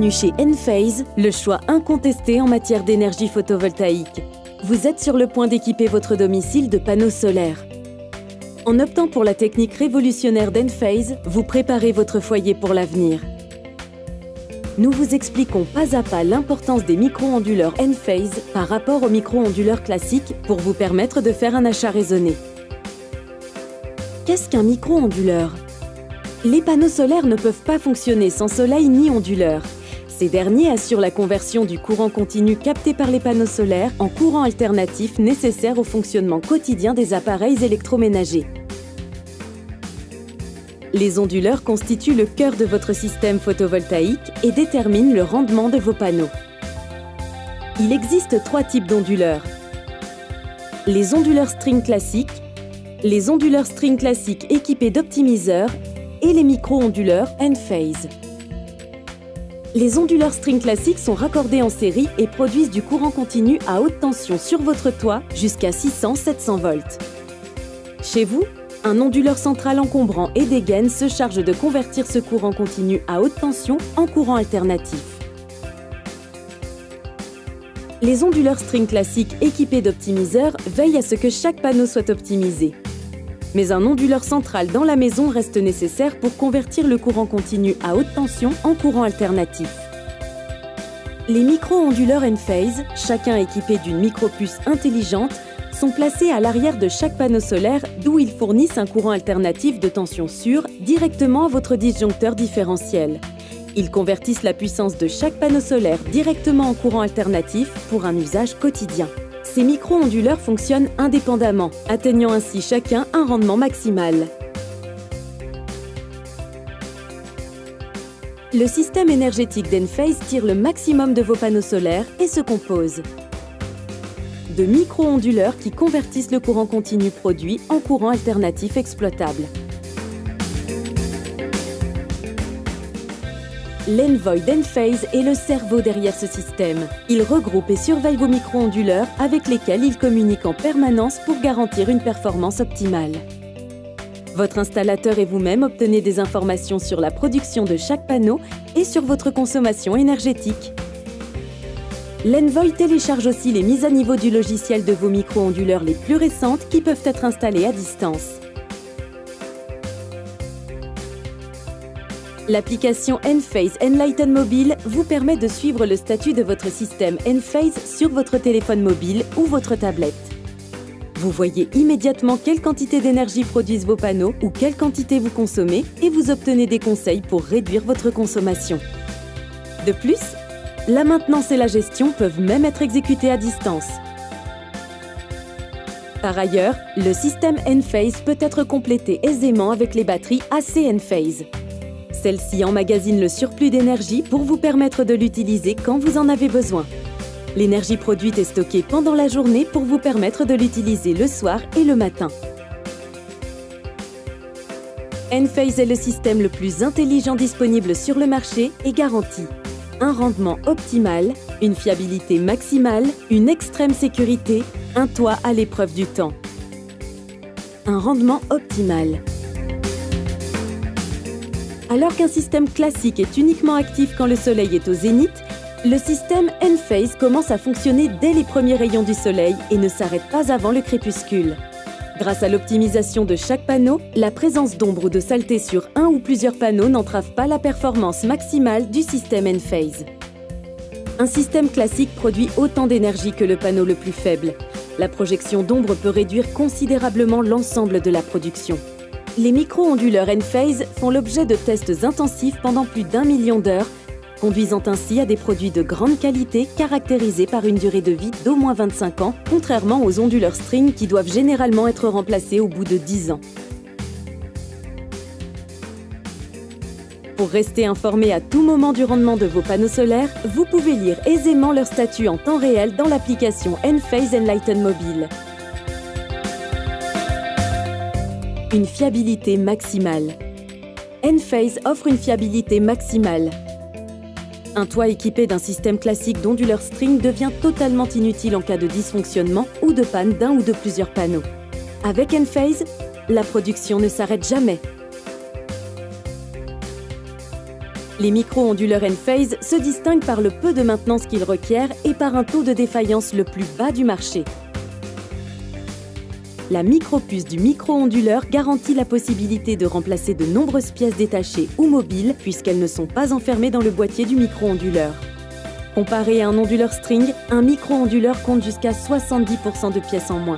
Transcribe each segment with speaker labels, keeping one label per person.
Speaker 1: Bienvenue chez Enphase, le choix incontesté en matière d'énergie photovoltaïque. Vous êtes sur le point d'équiper votre domicile de panneaux solaires. En optant pour la technique révolutionnaire d'Enphase, vous préparez votre foyer pour l'avenir. Nous vous expliquons pas à pas l'importance des micro-onduleurs Enphase par rapport aux micro-onduleurs classiques pour vous permettre de faire un achat raisonné. Qu'est-ce qu'un micro-onduleur ? Les panneaux solaires ne peuvent pas fonctionner sans soleil ni onduleurs. Ces derniers assurent la conversion du courant continu capté par les panneaux solaires en courant alternatif nécessaire au fonctionnement quotidien des appareils électroménagers. Les onduleurs constituent le cœur de votre système photovoltaïque et déterminent le rendement de vos panneaux. Il existe 3 types d'onduleurs. Les onduleurs string classiques, les onduleurs string classiques équipés d'optimiseurs et les micro-onduleurs Enphase. Les onduleurs string classiques sont raccordés en série et produisent du courant continu à haute tension sur votre toit jusqu'à 600-700 volts. Chez vous, un onduleur central encombrant et dégaine se charge de convertir ce courant continu à haute tension en courant alternatif. Les onduleurs string classiques équipés d'optimiseurs veillent à ce que chaque panneau soit optimisé. Mais un onduleur central dans la maison reste nécessaire pour convertir le courant continu à haute tension en courant alternatif. Les micro-onduleurs Enphase, chacun équipé d'une micropuce intelligente, sont placés à l'arrière de chaque panneau solaire d'où ils fournissent un courant alternatif de tension sûre directement à votre disjoncteur différentiel. Ils convertissent la puissance de chaque panneau solaire directement en courant alternatif pour un usage quotidien. Ces micro-onduleurs fonctionnent indépendamment, atteignant ainsi chacun un rendement maximal. Le système énergétique d'Enphase tire le maximum de vos panneaux solaires et se compose de micro-onduleurs qui convertissent le courant continu produit en courant alternatif exploitable. L'Envoy d'Enphase est le cerveau derrière ce système. Il regroupe et surveille vos micro-onduleurs avec lesquels il communique en permanence pour garantir une performance optimale. Votre installateur et vous-même obtenez des informations sur la production de chaque panneau et sur votre consommation énergétique. L'Envoy télécharge aussi les mises à niveau du logiciel de vos micro-onduleurs les plus récentes qui peuvent être installées à distance. L'application Enphase Enlighten Mobile vous permet de suivre le statut de votre système Enphase sur votre téléphone mobile ou votre tablette. Vous voyez immédiatement quelle quantité d'énergie produisent vos panneaux ou quelle quantité vous consommez et vous obtenez des conseils pour réduire votre consommation. De plus, la maintenance et la gestion peuvent même être exécutées à distance. Par ailleurs, le système Enphase peut être complété aisément avec les batteries AC Enphase. Celle-ci emmagasine le surplus d'énergie pour vous permettre de l'utiliser quand vous en avez besoin. L'énergie produite est stockée pendant la journée pour vous permettre de l'utiliser le soir et le matin. Enphase est le système le plus intelligent disponible sur le marché et garantit un rendement optimal, une fiabilité maximale, une extrême sécurité, un toit à l'épreuve du temps. Un rendement optimal. Alors qu'un système classique est uniquement actif quand le soleil est au zénith, le système Enphase commence à fonctionner dès les premiers rayons du soleil et ne s'arrête pas avant le crépuscule. Grâce à l'optimisation de chaque panneau, la présence d'ombre ou de saleté sur un ou plusieurs panneaux n'entrave pas la performance maximale du système Enphase. Un système classique produit autant d'énergie que le panneau le plus faible. La projection d'ombre peut réduire considérablement l'ensemble de la production. Les micro-onduleurs Enphase font l'objet de tests intensifs pendant plus d'1 million d'heures, conduisant ainsi à des produits de grande qualité caractérisés par une durée de vie d'au moins 25 ans, contrairement aux onduleurs string qui doivent généralement être remplacés au bout de 10 ans. Pour rester informé à tout moment du rendement de vos panneaux solaires, vous pouvez lire aisément leur statut en temps réel dans l'application Enphase Enlighten Mobile. Une fiabilité maximale. Enphase offre une fiabilité maximale. Un toit équipé d'un système classique d'onduleurs string devient totalement inutile en cas de dysfonctionnement ou de panne d'un ou de plusieurs panneaux. Avec Enphase, la production ne s'arrête jamais. Les micro-onduleurs Enphase se distinguent par le peu de maintenance qu'ils requièrent et par un taux de défaillance le plus bas du marché. La micropuce du micro-onduleur garantit la possibilité de remplacer de nombreuses pièces détachées ou mobiles puisqu'elles ne sont pas enfermées dans le boîtier du micro-onduleur. Comparé à un onduleur string, un micro-onduleur compte jusqu'à 70% de pièces en moins.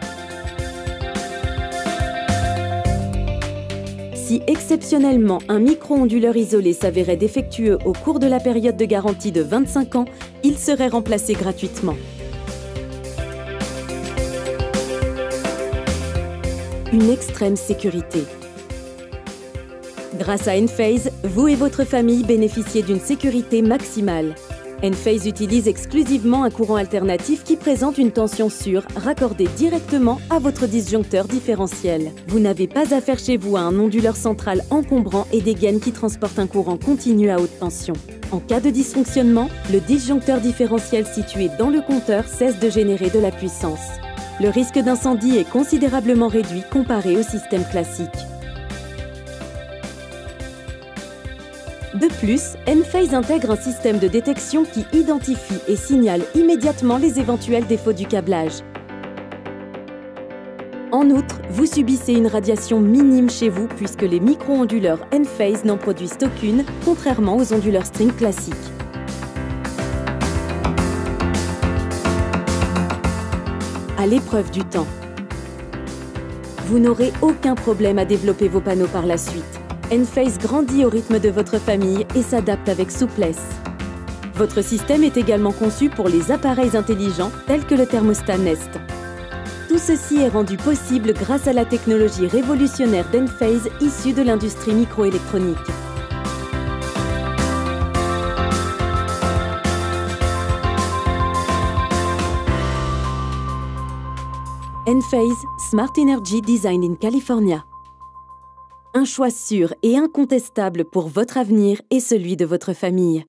Speaker 1: Si exceptionnellement un micro-onduleur isolé s'avérait défectueux au cours de la période de garantie de 25 ans, il serait remplacé gratuitement. Une extrême sécurité. Grâce à Enphase, vous et votre famille bénéficiez d'une sécurité maximale. Enphase utilise exclusivement un courant alternatif qui présente une tension sûre, raccordée directement à votre disjoncteur différentiel. Vous n'avez pas affaire chez vous à un onduleur central encombrant et des gaines qui transportent un courant continu à haute tension. En cas de dysfonctionnement, le disjoncteur différentiel situé dans le compteur cesse de générer de la puissance. Le risque d'incendie est considérablement réduit comparé au système classique. De plus, Enphase intègre un système de détection qui identifie et signale immédiatement les éventuels défauts du câblage. En outre, vous subissez une radiation minime chez vous puisque les micro-onduleurs Enphase n'en produisent aucune, contrairement aux onduleurs string classiques. À l'épreuve du temps. Vous n'aurez aucun problème à développer vos panneaux par la suite. Enphase grandit au rythme de votre famille et s'adapte avec souplesse. Votre système est également conçu pour les appareils intelligents tels que le thermostat Nest. Tout ceci est rendu possible grâce à la technologie révolutionnaire d'Enphase issue de l'industrie microélectronique. Enphase Smart Energy Design in California. Un choix sûr et incontestable pour votre avenir et celui de votre famille.